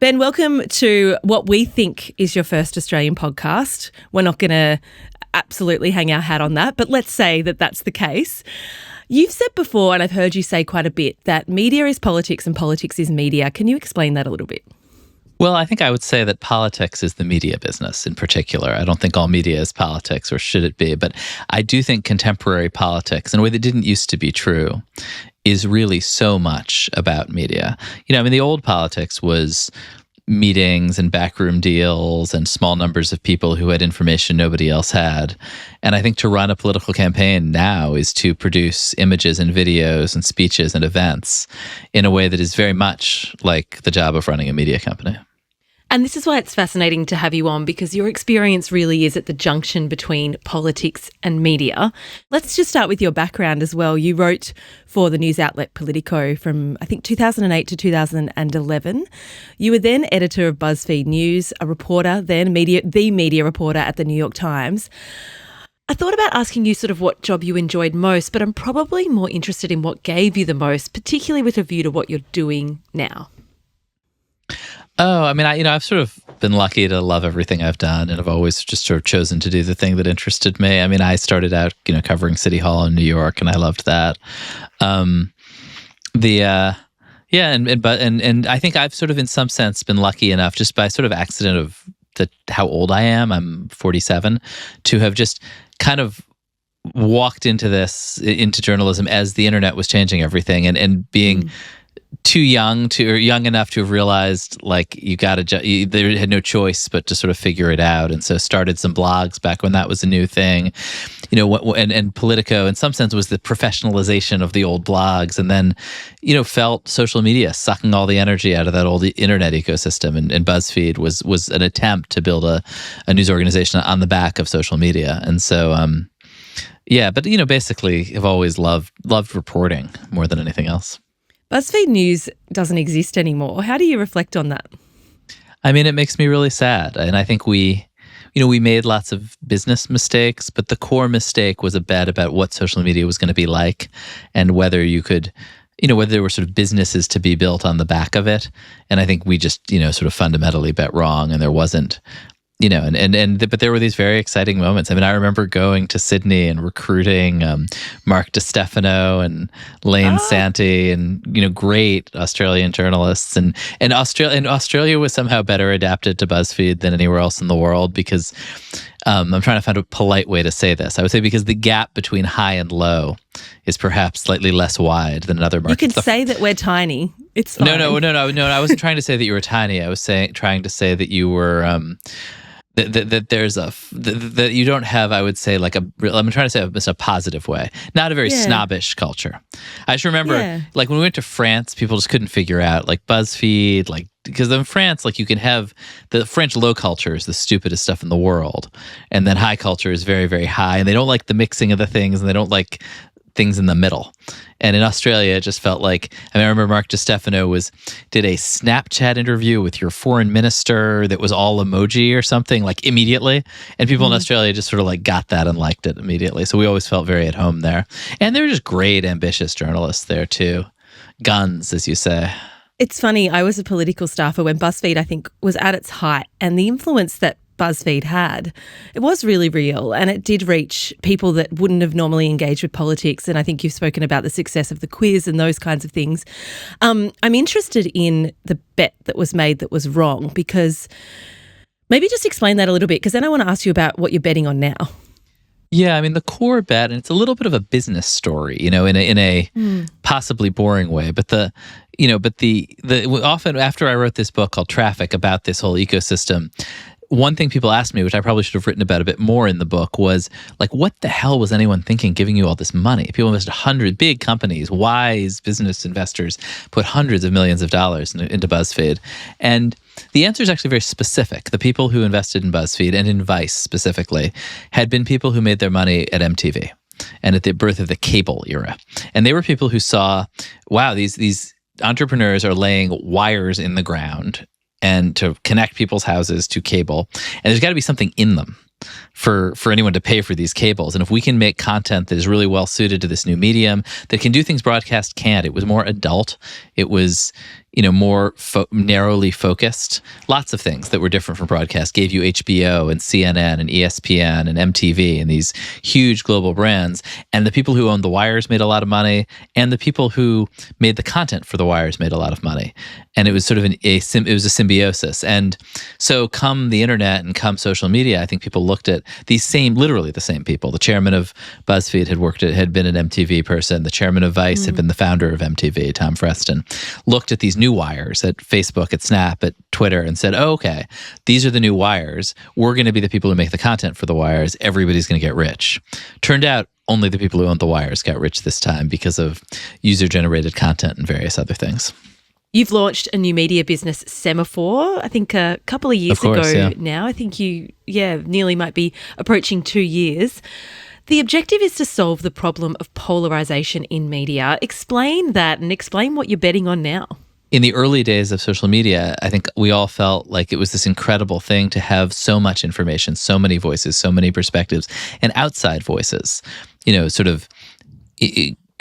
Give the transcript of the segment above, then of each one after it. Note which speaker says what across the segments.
Speaker 1: Ben, welcome to what we think is your first Australian podcast. We're not going to absolutely hang our hat on that, but let's say that that's the case. You've said before, and I've heard you say quite a bit, that media is politics and politics is media. Can you explain that a little bit?
Speaker 2: Well, I think I would say that politics is the media business in particular. I don't think all media is politics, or should it be? But I do think contemporary politics, in a way that didn't used to be true, is really so much about media. The old politics was meetings and backroom deals and small numbers of people who had information nobody else had. And I think to run a political campaign now is to produce images and videos and speeches and events in a way that is very much like the job of running a media company.
Speaker 1: And this is why it's fascinating to have you on, because your experience really is at the junction between politics and media. Let's just start with your background as well. You wrote for the news outlet Politico from, I think, 2008 to 2011. You were then editor of BuzzFeed News, a reporter, then the media reporter at the New York Times. I thought about asking you sort of what job you enjoyed most, but I'm probably more interested in what gave you the most, particularly with a view to what you're doing now.
Speaker 2: Oh, I've sort of been lucky to love everything I've done, and I've always just sort of chosen to do the thing that interested me. I started out, covering City Hall in New York, and I loved that. And I think I've sort of, in some sense, been lucky enough, just by sort of accident of how old I am. I'm 47, to have just kind of walked into journalism as the internet was changing everything, and being too young or young enough to have realized there had no choice but to sort of figure it out. And so started some blogs back when that was a new thing, and Politico in some sense was the professionalization of the old blogs. And then, felt social media sucking all the energy out of that old internet ecosystem. And BuzzFeed was an attempt to build a news organization on the back of social media. And so, basically I've always loved reporting more than anything else.
Speaker 1: BuzzFeed News doesn't exist anymore. How do you reflect on that?
Speaker 2: It makes me really sad. And I think we made lots of business mistakes, but the core mistake was a bet about what social media was going to be like, and whether you could, whether there were sort of businesses to be built on the back of it. And I think we just, sort of fundamentally bet wrong, and there wasn't. But there were these very exciting moments. I remember going to Sydney and recruiting Mark DiStefano and Lane Santee and great Australian journalists. And Australia was somehow better adapted to BuzzFeed than anywhere else in the world, because I'm trying to find a polite way to say this. I would say because the gap between high and low is perhaps slightly less wide than in other markets.
Speaker 1: You can say that we're tiny. It's fine.
Speaker 2: No. I wasn't trying to say that you were tiny. I was trying to say that you were. That you don't have, I would say, I'm trying to say this in a positive way, not a very snobbish culture. I just remember, when we went to France, people just couldn't figure out, BuzzFeed, because in France, you can have the French low culture is the stupidest stuff in the world, and then high culture is very, very high, and they don't like the mixing of the things, and they don't like things in the middle. And in Australia, it just felt like, I remember Mark DiStefano did a Snapchat interview with your foreign minister that was all emoji or something, immediately. And people in Australia just sort of got that and liked it immediately. So we always felt very at home there. And they were just great, ambitious journalists there too. Guns, as you say.
Speaker 1: It's funny, I was a political staffer when BuzzFeed, I think, was at its height, and the influence that BuzzFeed had, it was really real, and it did reach people that wouldn't have normally engaged with politics. And I think you've spoken about the success of the quiz and those kinds of things. I'm interested in the bet that was made that was wrong, because maybe just explain that a little bit, because then I want to ask you about what you're betting on now.
Speaker 2: Yeah, the core bet, and it's a little bit of a business story, in a possibly boring way, but often after I wrote this book called Traffic about this whole ecosystem, one thing people asked me, which I probably should have written about a bit more in the book, was what the hell was anyone thinking giving you all this money? People invested big companies, wise business investors put hundreds of millions of dollars into BuzzFeed. And the answer is actually very specific. The people who invested in BuzzFeed and in Vice specifically had been people who made their money at MTV and at the birth of the cable era. And they were people who saw, wow, these entrepreneurs are laying wires in the ground and to connect people's houses to cable. And there's got to be something in them for anyone to pay for these cables. And if we can make content that is really well suited to this new medium, that can do things broadcast can't. It was more adult. It was, more narrowly focused. Lots of things that were different from broadcast gave you HBO and CNN and ESPN and MTV and these huge global brands. And the people who owned the wires made a lot of money, and the people who made the content for the wires made a lot of money. And it was sort of it was a symbiosis. And so come the internet and come social media, I think people looked at literally the same people. The chairman of BuzzFeed had been an MTV person. The chairman of Vice had been the founder of MTV, Tom Freston. Looked at these new wires at Facebook, at Snap, at Twitter, and said, oh, okay, these are the new wires. We're going to be the people who make the content for the wires. Everybody's going to get rich. Turned out only the people who owned the wires got rich this time because of user-generated content and various other things.
Speaker 1: You've launched a new media business, Semafor, I think a couple of years ago now. I think you, nearly might be approaching 2 years. The objective is to solve the problem of polarization in media. Explain that and explain what you're betting on now.
Speaker 2: In the early days of social media, I think we all felt like it was this incredible thing to have so much information, so many voices, so many perspectives, and outside voices, sort of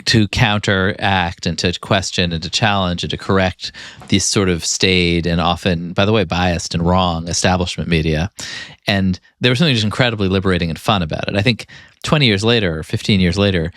Speaker 2: to counteract and to question and to challenge and to correct these sort of staid and often, by the way, biased and wrong establishment media. And there was something just incredibly liberating and fun about it. I think 20 years later or 15 years later,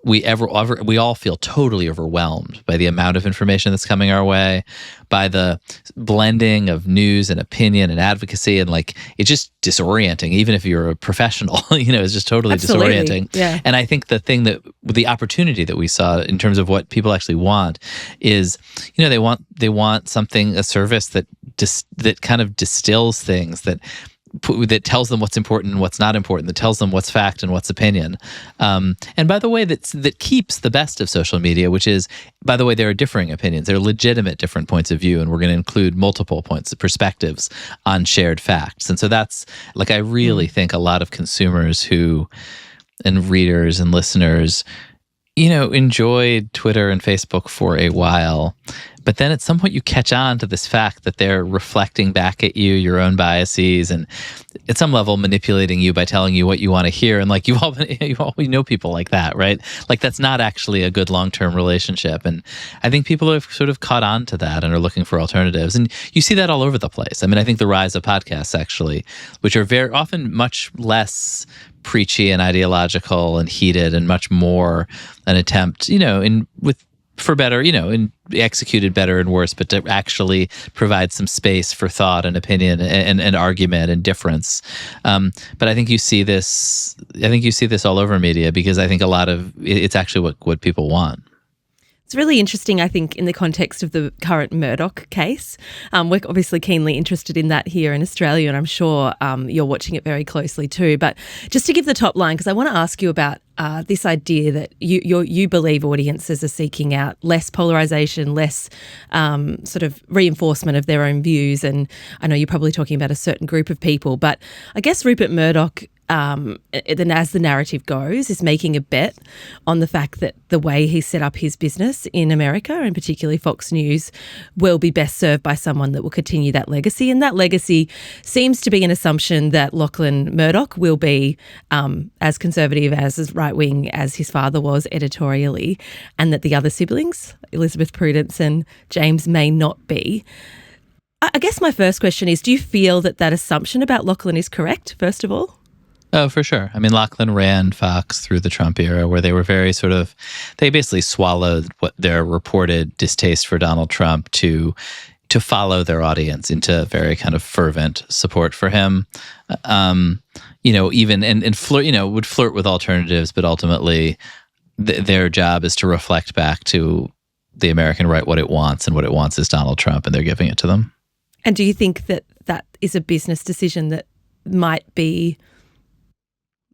Speaker 2: we all feel totally overwhelmed by the amount of information that's coming our way, by the blending of news and opinion and advocacy, and it's just disorienting. Even if you're a professional, it's just totally disorienting.
Speaker 1: Yeah.
Speaker 2: And I think the opportunity that we saw in terms of what people actually want is, they want something, a service that kind of distills things, that tells them what's important and what's not important, that tells them what's fact and what's opinion. And by the way, that keeps the best of social media, which is, by the way, there are differing opinions. There are legitimate different points of view, and we're going to include multiple perspectives on shared facts. And so that's, I really think a lot of consumers and readers and listeners, enjoyed Twitter and Facebook for a while. But then at some point you catch on to this fact that they're reflecting back at you your own biases, and at some level manipulating you by telling you what you want to hear. And you all know people like that, right? That's not actually a good long-term relationship. And I think people have sort of caught on to that and are looking for alternatives. And you see that all over the place. I mean, I think the rise of podcasts, actually, which are very often much less preachy and ideological and heated and much more an attempt, for better, and executed better and worse, but to actually provide some space for thought and opinion and argument and difference. But I think you see this. I think you see this all over media, because I think a lot of it's actually what people want.
Speaker 1: It's really interesting, I think, in the context of the current Murdoch case. We're obviously keenly interested in that here in Australia, and I'm sure you're watching it very closely too. But just to give the top line, because I want to ask you about this idea that you believe audiences are seeking out less polarisation, less sort of reinforcement of their own views. And I know you're probably talking about a certain group of people, but I guess Rupert Murdoch, as the narrative goes, is making a bet on the fact that the way he set up his business in America, and particularly Fox News, will be best served by someone that will continue that legacy. And that legacy seems to be an assumption that Lachlan Murdoch will be as conservative, as right-wing as his father was editorially, and that the other siblings, Elizabeth Prudence and James, may not be. I guess my first question is, do you feel that assumption about Lachlan is correct, first of all?
Speaker 2: Oh, for sure. I mean, Lachlan ran Fox through the Trump era, where they were they basically swallowed what their reported distaste for Donald Trump to follow their audience into very kind of fervent support for him. Even and flirt, would flirt with alternatives, but ultimately their job is to reflect back to the American right what it wants, and what it wants is Donald Trump, and they're giving it to them.
Speaker 1: And do you think that is a business decision that might be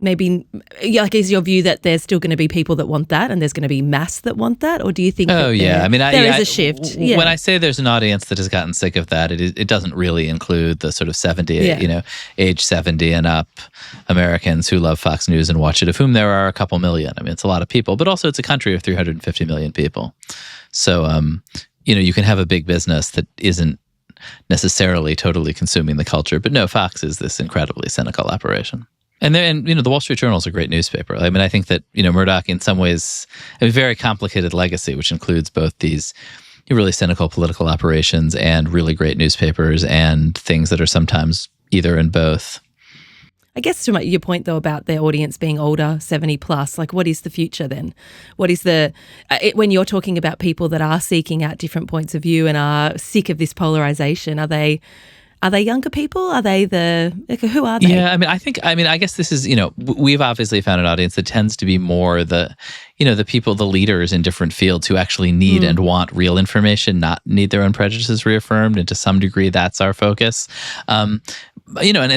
Speaker 1: maybe, is your view that there's still going to be people that want that and there's going to be mass that want that? Or do you think there is a shift? Yeah.
Speaker 2: When I say there's an audience that has gotten sick of that, it doesn't really include the sort of 70, age 70 and up Americans who love Fox News and watch it, of whom there are a couple million. I mean, it's a lot of people, but also it's a country of 350 million people. So, you can have a big business that isn't necessarily totally consuming the culture. But no, Fox is this incredibly cynical operation. And the Wall Street Journal is a great newspaper. I mean, I think that, Murdoch in some ways, a very complicated legacy, which includes both these really cynical political operations and really great newspapers and things that are sometimes either and both.
Speaker 1: I guess to your point, though, about their audience being older, 70 plus, like what is the future then? What is when you're talking about people that are seeking out different points of view and are sick of this polarization, are they younger people? Are they who are they?
Speaker 2: Yeah, I guess this is, we've obviously found an audience that tends to be more the people, the leaders in different fields who actually need and want real information, not need their own prejudices reaffirmed. And to some degree, that's our focus. And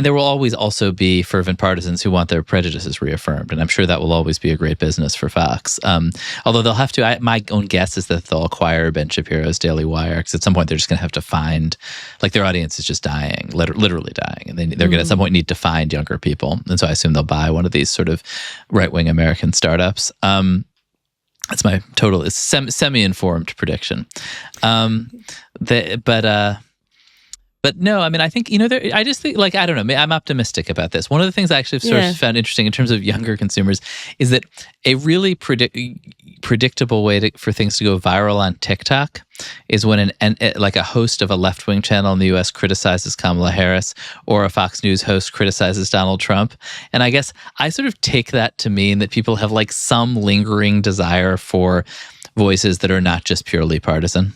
Speaker 2: there will always also be fervent partisans who want their prejudices reaffirmed. And I'm sure that will always be a great business for Fox. Although they'll have to, my own guess is that they'll acquire Ben Shapiro's Daily Wire, because at some point they're just going to have to find, like, their audience is just dying, literally dying. And they're going to at some point need to find younger people. And so I assume they'll buy one of these sort of right-wing American startups. That's my total semi-informed prediction. But no, I think, I just think, like, I don't know, I'm optimistic about this. One of the things I actually sort of found interesting in terms of younger consumers is that a really predictable way for things to go viral on TikTok is when a host of a left-wing channel in the U.S. criticizes Kamala Harris, or a Fox News host criticizes Donald Trump. And I guess I sort of take that to mean that people have like some lingering desire for voices that are not just purely partisan.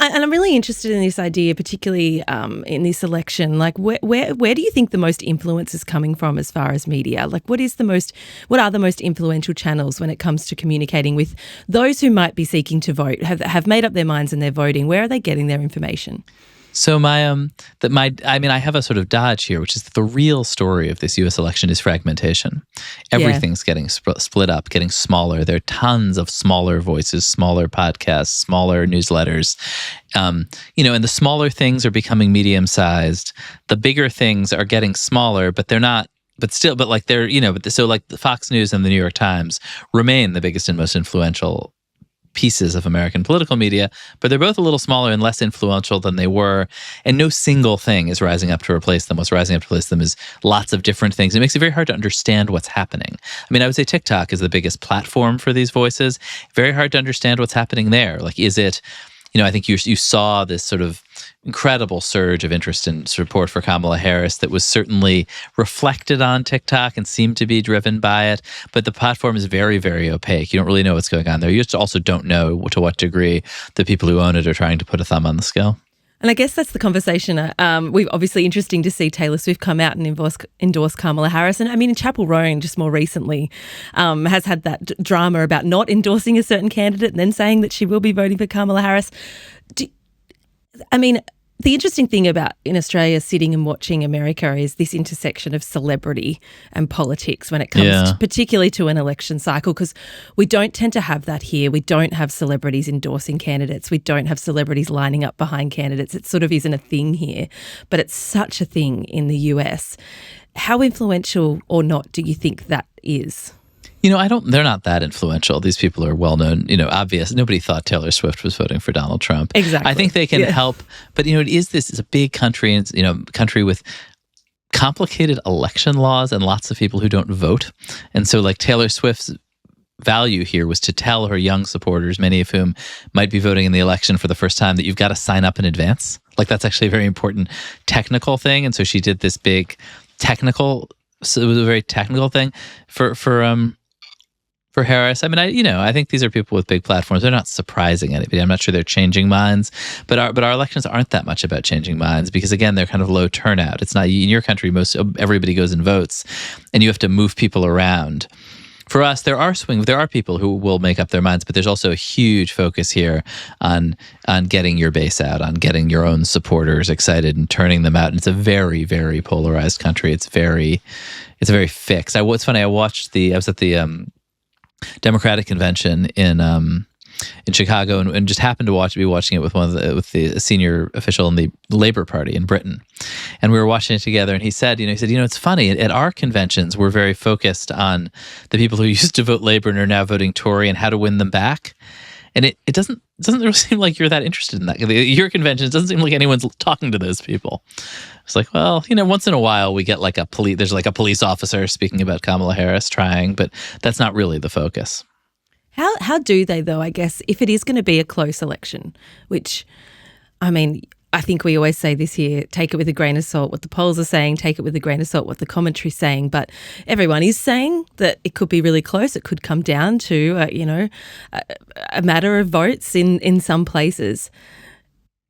Speaker 1: And I'm really interested in this idea, particularly in this election. Like, where do you think the most influence is coming from as far as media? Like, what are the most influential channels when it comes to communicating with those who might be seeking to vote, have made up their minds and they're voting? Where are they getting their information?
Speaker 2: So I have a sort of dodge here, which is that the real story of this U.S. election is fragmentation. Everything's getting split up, getting smaller. There are tons of smaller voices, smaller podcasts, smaller newsletters. And the smaller things are becoming medium-sized. The bigger things are getting smaller, but they're not. So like the Fox News and the New York Times remain the biggest and most influential pieces of American political media, but they're both a little smaller and less influential than they were, and no single thing is rising up to replace them. What's rising up to replace them is lots of different things. It makes it very hard to understand what's happening. I would say TikTok is the biggest platform for these voices. Very hard to understand what's happening there. Like, is it, I think you saw this sort of incredible surge of interest and support for Kamala Harris that was certainly reflected on TikTok and seemed to be driven by it. But the platform is very, very opaque. You don't really know what's going on there. You also don't know to what degree the people who own it are trying to put a thumb on the scale.
Speaker 1: And I guess that's the conversation. We've obviously interesting to see Taylor Swift come out and endorse Kamala Harris. And in Chapel Roan just more recently has had that drama about not endorsing a certain candidate and then saying that she will be voting for Kamala Harris. The interesting thing about in Australia sitting and watching America is this intersection of celebrity and politics when it comes particularly to an election cycle, because we don't tend to have that here. We don't have celebrities endorsing candidates. We don't have celebrities lining up behind candidates. It sort of isn't a thing here, but it's such a thing in the US. How influential or not do you think that is?
Speaker 2: They're not that influential. These people are well known, obvious. Nobody thought Taylor Swift was voting for Donald Trump.
Speaker 1: Exactly.
Speaker 2: I think they can help, but it's a big country, and it's, country with complicated election laws and lots of people who don't vote. And so like Taylor Swift's value here was to tell her young supporters, many of whom might be voting in the election for the first time, that you've got to sign up in advance. Like, that's actually a very important technical thing. And so she did this big so it was a very technical thing for Harris. I think these are people with big platforms. They're not surprising anybody. I'm not sure they're changing minds, but our elections aren't that much about changing minds, because again, they're kind of low turnout. It's not in your country. Everybody goes and votes, and you have to move people around. For us, there are people who will make up their minds, but there's also a huge focus here on getting your base out, on getting your own supporters excited and turning them out. And it's a very, very polarized country. It's very fixed. It's funny. I was at the Democratic convention in Chicago, and just happened to be watching it with the senior official in the Labor Party in Britain, and we were watching it together. And he said, it's funny, at our conventions we're very focused on the people who used to vote Labor and are now voting Tory and how to win them back. And it doesn't really seem like you're that interested in that. Your convention, it doesn't seem like anyone's talking to those people. It's like, well, once in a while we get there's like a police officer speaking about Kamala Harris trying, but that's not really the focus.
Speaker 1: How do they, though, I guess, if it is going to be a close election, which, I mean, I think we always say this here, take it with a grain of salt what the polls are saying, take it with a grain of salt what the commentary's saying, but everyone is saying that it could be really close. It could come down to, a matter of votes in some places.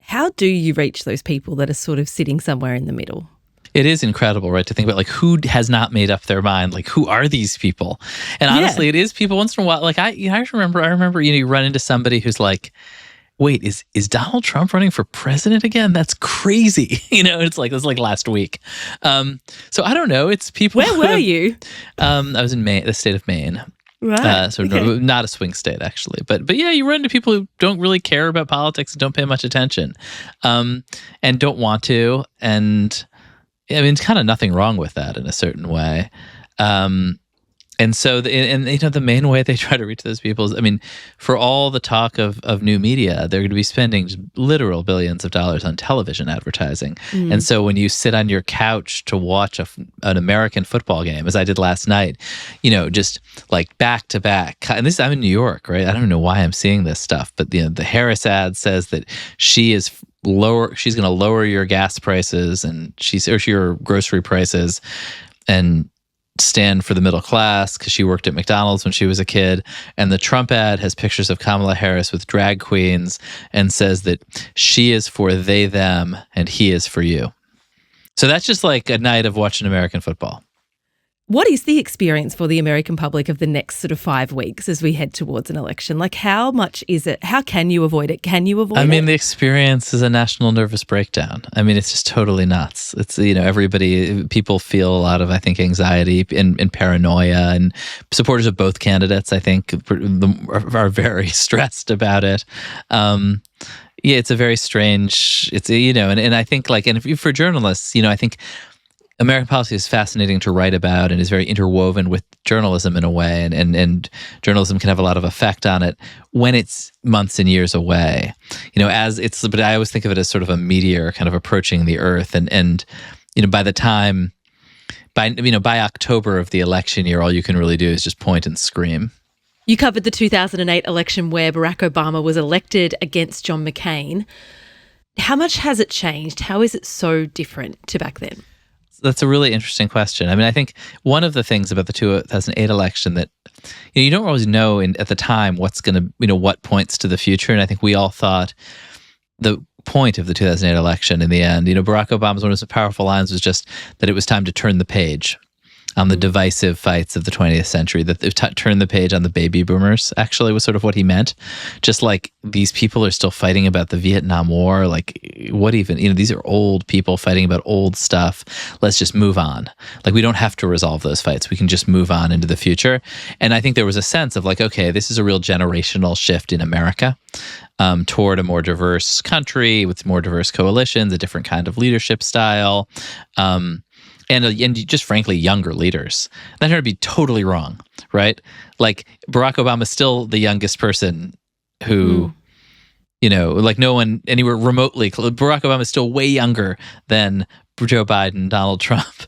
Speaker 1: How do you reach those people that are sort of sitting somewhere in the middle?
Speaker 2: It is incredible, right, to think about, like, who has not made up their mind? Like, who are these people? And honestly, It is people once in a while. Like, I remember, you run into somebody who's like, wait, is Donald Trump running for president again? That's crazy. It's like, this is like last week. So I don't know. It's people.
Speaker 1: Where were you?
Speaker 2: I was in Maine, the state of Maine.
Speaker 1: Right.
Speaker 2: Okay. Not a swing state, actually. But yeah, you run into people who don't really care about politics and don't pay much attention, and don't want to. And I mean, it's kind of nothing wrong with that in a certain way. And so, the main way they try to reach those people is, I mean, for all the talk of new media, they're going to be spending literal billions of dollars on television advertising. And so when you sit on your couch to watch an American football game, as I did last night, just like back to back, and I'm in New York, right? I don't know why I'm seeing this stuff, but the Harris ad says that she's going to lower your gas prices and your grocery prices and stand for the middle class because she worked at McDonald's when she was a kid. And the Trump ad has pictures of Kamala Harris with drag queens and says that she is for they, them, and he is for you. So that's just like a night of watching American football.
Speaker 1: What is the experience for the American public of the next sort of 5 weeks as we head towards an election? Like, how much is it? How can you avoid it? Can you avoid it?
Speaker 2: I mean, the experience is a national nervous breakdown. I mean, it's just totally nuts. It's, people feel a lot of, I think, anxiety and paranoia, and supporters of both candidates, I think, are very stressed about it. Yeah, it's a very strange, and I think, like, and if for journalists, I think American policy is fascinating to write about and is very interwoven with journalism in a way, and journalism can have a lot of effect on it when it's months and years away. But I always think of it as sort of a meteor kind of approaching the Earth, and by October of the election year, all you can really do is just point and scream.
Speaker 1: You covered the 2008 election where Barack Obama was elected against John McCain. How much has it changed? How is it so different to back then?
Speaker 2: That's a really interesting question. I mean, I think one of the things about the 2008 election that you don't always know at the time what's going to, what points to the future. And I think we all thought the point of the 2008 election in the end, Barack Obama's one of his powerful lines was just that it was time to turn the page on the divisive fights of the 20th century, that turn the page on the baby boomers, actually, was sort of what he meant. Just like, these people are still fighting about the Vietnam War. Like, what even? These are old people fighting about old stuff. Let's just move on. Like, we don't have to resolve those fights. We can just move on into the future. And I think there was a sense of like, okay, this is a real generational shift in America toward a more diverse country with more diverse coalitions, a different kind of leadership style. And just frankly, younger leaders. That turned to be totally wrong, right? Like, Barack Obama is still the youngest person who, like, no one anywhere remotely. Barack Obama is still way younger than Joe Biden, Donald Trump,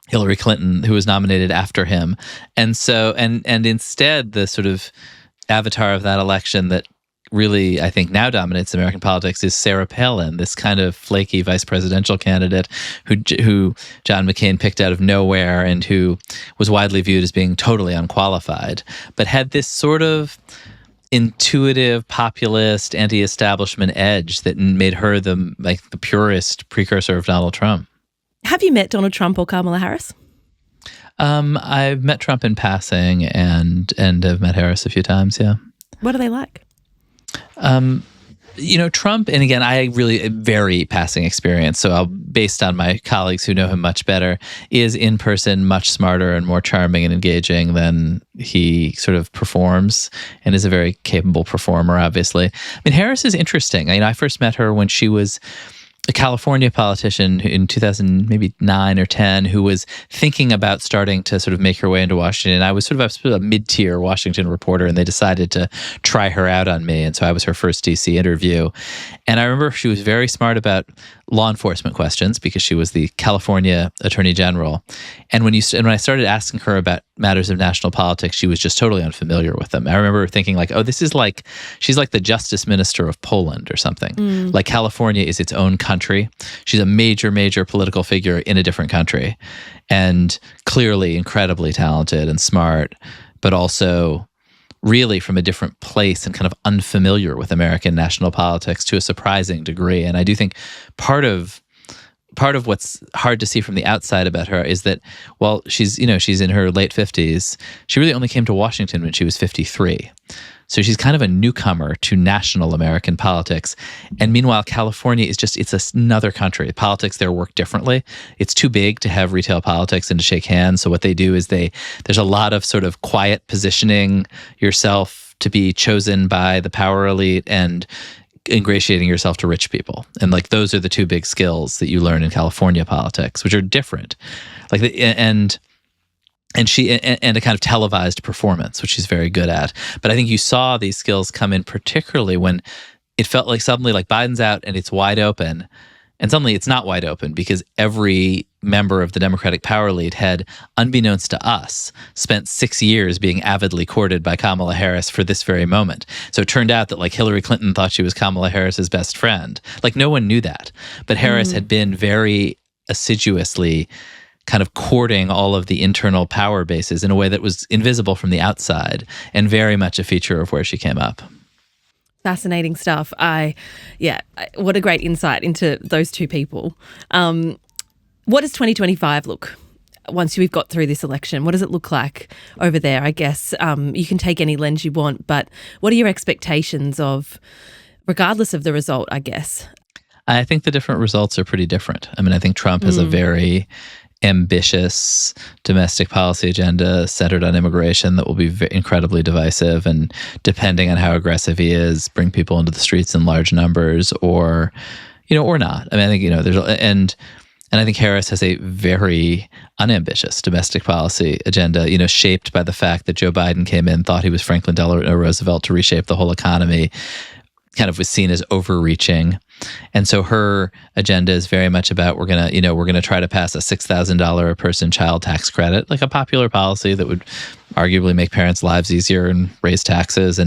Speaker 2: Hillary Clinton, who was nominated after him. And so, and instead, the sort of avatar of that election that really, I think, now dominates American politics is Sarah Palin, this kind of flaky vice presidential candidate who John McCain picked out of nowhere and who was widely viewed as being totally unqualified, but had this sort of intuitive, populist, anti-establishment edge that made her the purest precursor of Donald Trump. Have you met Donald Trump or Kamala Harris? I've met Trump in passing and have met Harris a few times, yeah. What are they like? Trump, and again, I really very passing experience. So based on my colleagues who know him much better, is in person much smarter and more charming and engaging than he sort of performs, and is a very capable performer, obviously. I mean, Harris is interesting. I first met her when she was a California politician in 2009 or 10 who was thinking about starting to sort of make her way into Washington. I was sort of a mid-tier Washington reporter, and they decided to try her out on me. And so I was her first DC interview. And I remember she was very smart about law enforcement questions because she was the California Attorney General. And when I started asking her about matters of national politics, she was just totally unfamiliar with them. I remember thinking like, oh, this is like, she's like the Justice Minister of Poland or something. Like California is its own country. She's a major, major political figure in a different country, and clearly incredibly talented and smart, but also really from a different place and kind of unfamiliar with American national politics to a surprising degree. And I do think part of what's hard to see from the outside about her is that while she's in her late 50s, she really only came to Washington when she was 53. So she's kind of a newcomer to national American politics. And meanwhile, California is it's another country. Politics there work differently. It's too big to have retail politics and to shake hands. So what they do is there's a lot of sort of quiet positioning yourself to be chosen by the power elite and ingratiating yourself to rich people. And like those are the two big skills that you learn in California politics, which are different. And a kind of televised performance, which she's very good at. But I think you saw these skills come in particularly when it felt like suddenly like Biden's out and it's wide open. And suddenly it's not wide open because every member of the Democratic power elite had, unbeknownst to us, spent 6 years being avidly courted by Kamala Harris for this very moment. So it turned out that like Hillary Clinton thought she was Kamala Harris's best friend. Like no one knew that. But Harris had been very assiduously kind of courting all of the internal power bases in a way that was invisible from the outside and very much a feature of where she came up.
Speaker 1: Fascinating stuff. What a great insight into those two people. What does 2025 look once we've got through this election? What does it look like over there? I guess you can take any lens you want, but what are your expectations of, regardless of the result, I guess?
Speaker 2: I think the different results are pretty different. I mean, I think Trump has a very ambitious domestic policy agenda centered on immigration that will be incredibly divisive, and depending on how aggressive he is, bring people into the streets in large numbers, or not. I mean, I think and I think Harris has a very unambitious domestic policy agenda, shaped by the fact that Joe Biden came in, thought he was Franklin Delano Roosevelt to reshape the whole economy, kind of was seen as overreaching. And so her agenda is very much about we're gonna try to pass a $6,000 a person child tax credit, like a popular policy that would arguably make parents' lives easier and raise taxes.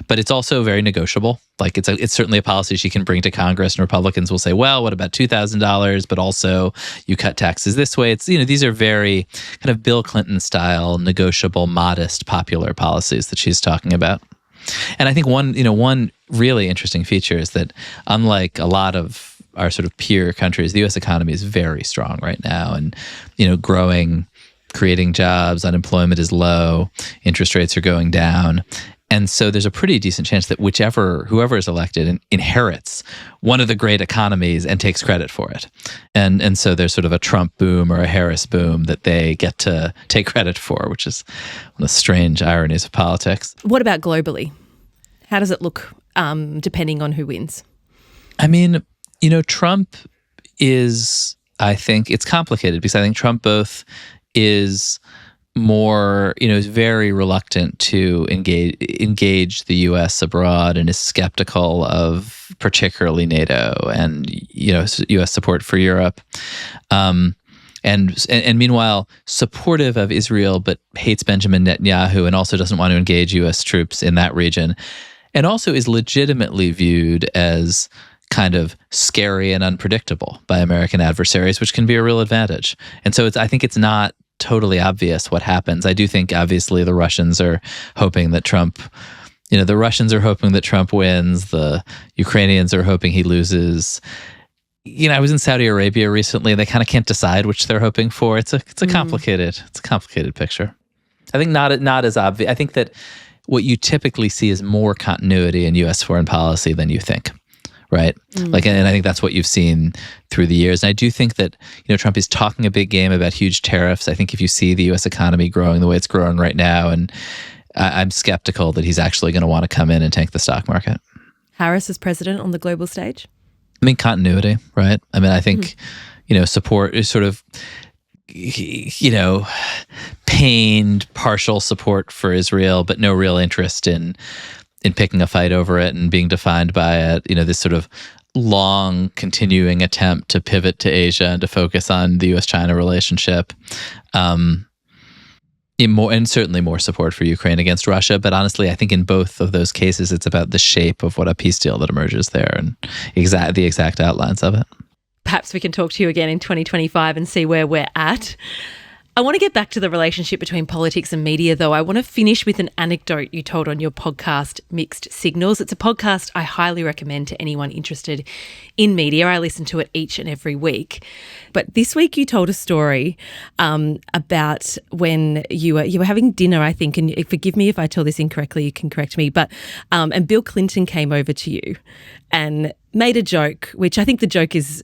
Speaker 2: But it's also very negotiable. Like it's certainly a policy she can bring to Congress, and Republicans will say, well, what about $2,000? But also you cut taxes this way. It's these are very kind of Bill Clinton style, negotiable, modest, popular policies that she's talking about. And I think one really interesting feature is that unlike a lot of our sort of peer countries, the U.S. economy is very strong right now, and growing, creating jobs, unemployment is low, interest rates are going down. And so there's a pretty decent chance that whoever is elected inherits one of the great economies and takes credit for it. And so there's sort of a Trump boom or a Harris boom that they get to take credit for, which is one of the strange ironies of politics.
Speaker 1: What about globally? How does it look depending on who wins? I
Speaker 2: mean, Trump is, I think it's complicated because I think Trump both is more, is very reluctant to engage the U.S. abroad and is skeptical of particularly NATO and U.S. support for Europe, and meanwhile supportive of Israel but hates Benjamin Netanyahu and also doesn't want to engage U.S. troops in that region, and also is legitimately viewed as kind of scary and unpredictable by American adversaries, which can be a real advantage. And so I think it's not totally obvious what happens. I do think obviously the Russians are hoping that Trump wins. The Ukrainians are hoping he loses. I was in Saudi Arabia recently, and they kind of can't decide which they're hoping for. It's a complicated picture. I think not as obvious. I think that what you typically see is more continuity in U.S. foreign policy than you think. Right. And I think that's what you've seen through the years. And I do think that, Trump is talking a big game about huge tariffs. I think if you see the U.S. economy growing the way it's growing right now, and I'm skeptical that he's actually going to want to come in and tank the stock market.
Speaker 1: Harris as president on the global stage?
Speaker 2: I mean, continuity, right? I mean, I think, support is sort of, pained, partial support for Israel, but no real interest in picking a fight over it and being defined by it, this sort of long continuing attempt to pivot to Asia and to focus on the U.S.-China relationship. And certainly more support for Ukraine against Russia. But honestly, I think in both of those cases, it's about the shape of what a peace deal that emerges there and the exact outlines of it.
Speaker 1: Perhaps we can talk to you again in 2025 and see where we're at. I want to get back to the relationship between politics and media, though. I want to finish with an anecdote you told on your podcast, Mixed Signals. It's a podcast I highly recommend to anyone interested in media. I listen to it each and every week. But this week you told a story about when you were having dinner, I think, and forgive me if I tell this incorrectly, you can correct me, but and Bill Clinton came over to you and made a joke, which I think the joke is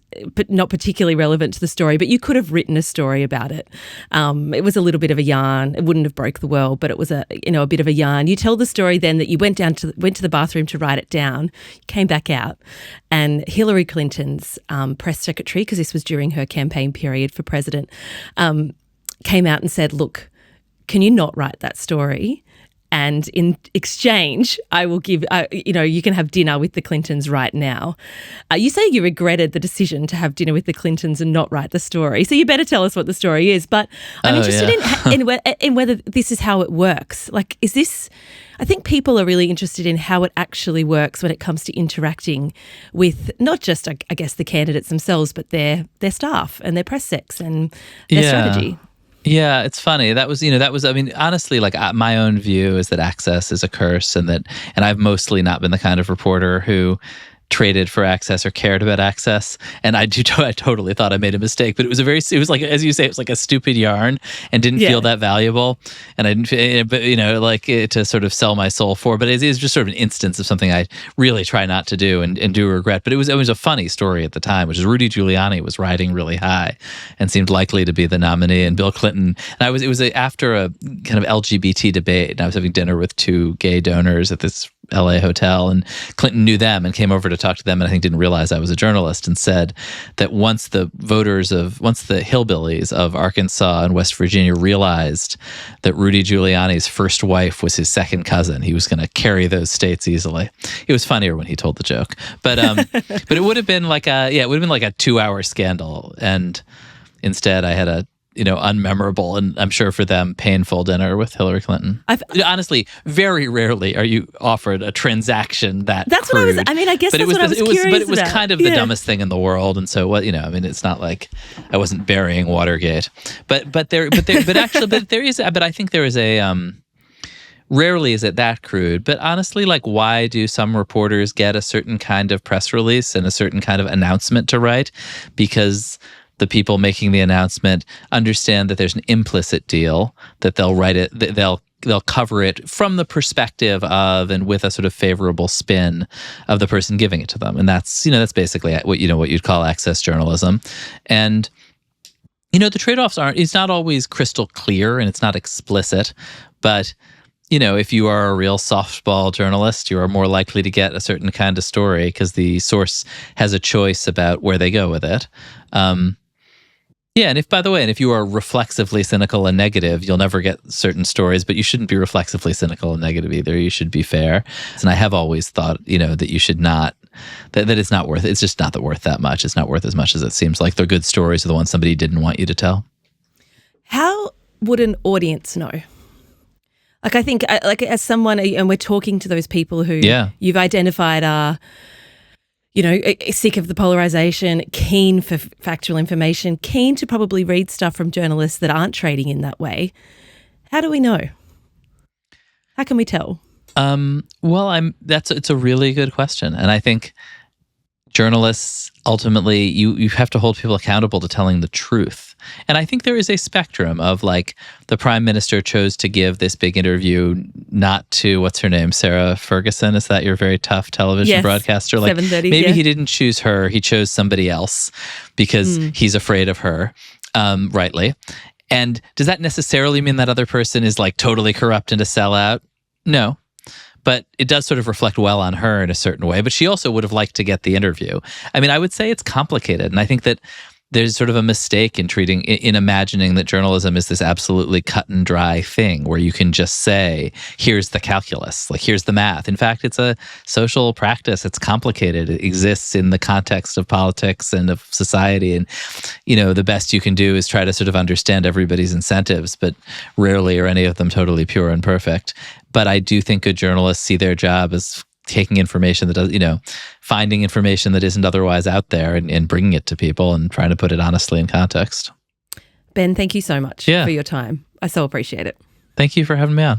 Speaker 1: not particularly relevant to the story, but you could have written a story about it. It was a little bit of a yarn. It wouldn't have broke the world, but it was a bit of a yarn. You tell the story then that you went to the bathroom to write it down, came back out, and Hillary Clinton's press secretary, because this was during her campaign period for president, came out and said, "Look, can you not write that story? And in exchange, I will give, you can have dinner with the Clintons right now." You say you regretted the decision to have dinner with the Clintons and not write the story. So you better tell us what the story is. But I'm interested in whether this is how it works. Like, is this, I think people are really interested in how it actually works when it comes to interacting with not just, I guess, the candidates themselves, but their staff and their press secs and their strategy.
Speaker 2: Yeah, it's funny. That was, I mean, honestly, like my own view is that access is a curse, and I've mostly not been the kind of reporter who traded for access or cared about access. And I totally thought I made a mistake, but it was like, as you say, it was like a stupid yarn and didn't feel that valuable. And I didn't, to sort of sell my soul for, but it is just sort of an instance of something I really try not to do and do regret. But it was a funny story at the time, which is Rudy Giuliani was riding really high and seemed likely to be the nominee, and Bill Clinton. And it was after a kind of LGBT debate, and I was having dinner with two gay donors at this LA hotel, and Clinton knew them and came over to talk to them, and I think didn't realize I was a journalist, and said that once the hillbillies of Arkansas and West Virginia realized that Rudy Giuliani's first wife was his second cousin, he was going to carry those states easily. It was funnier when he told the joke, but but it would have been like a 2-hour scandal, and instead I had a unmemorable, and I'm sure for them, painful dinner with Hillary Clinton. Honestly, very rarely are you offered a transaction that's crude.
Speaker 1: What I was. I guess that's what I was curious about.
Speaker 2: But it was kind of the dumbest thing in the world, and so it's not like I wasn't burying Watergate. But I think there is a. Rarely is it that crude, but honestly, like, why do some reporters get a certain kind of press release and a certain kind of announcement to write? Because the people making the announcement understand that there's an implicit deal, that they'll write it, they'll cover it from the perspective of and with a sort of favorable spin of the person giving it to them, and that's basically what you'd call access journalism. And the trade-offs it's not always crystal clear and it's not explicit, but if you are a real softball journalist, you are more likely to get a certain kind of story because the source has a choice about where they go with it. And if you are reflexively cynical and negative, you'll never get certain stories, but you shouldn't be reflexively cynical and negative either. You should be fair. And I have always thought, that you should not, that it's not worth, it's just not worth that much. It's not worth as much as it seems like. The good stories are the ones somebody didn't want you to tell.
Speaker 1: How would an audience know? Like, I think, as someone, and we're talking to those people who you've identified are, sick of the polarization, keen for factual information, keen to probably read stuff from journalists that aren't trading in that way. How do we know? How can we tell? It's a really good question. And I think journalists, ultimately, you have to hold people accountable to telling the truth. And I think there is a spectrum of, like, the prime minister chose to give this big interview not to, what's her name, Sarah Ferguson? Is that your very tough television broadcaster? Like, 7:30,
Speaker 2: maybe he didn't choose her. He chose somebody else because he's afraid of her, rightly. And does that necessarily mean that other person is, like, totally corrupt and a sellout? No. But it does sort of reflect well on her in a certain way. But she also would have liked to get the interview. I mean, I would say it's complicated. And I think that there's sort of a mistake in imagining that journalism is this absolutely cut and dry thing where you can just say, here's the calculus, like here's the math. In fact, it's a social practice. It's complicated. It exists in the context of politics and of society. And, the best you can do is try to sort of understand everybody's incentives, but rarely are any of them totally pure and perfect. But I do think good journalists see their job as taking information that does, finding information that isn't otherwise out there and bringing it to people and trying to put it honestly in context.
Speaker 1: Ben, thank you so much for your time. I so appreciate it.
Speaker 2: Thank you for having me on.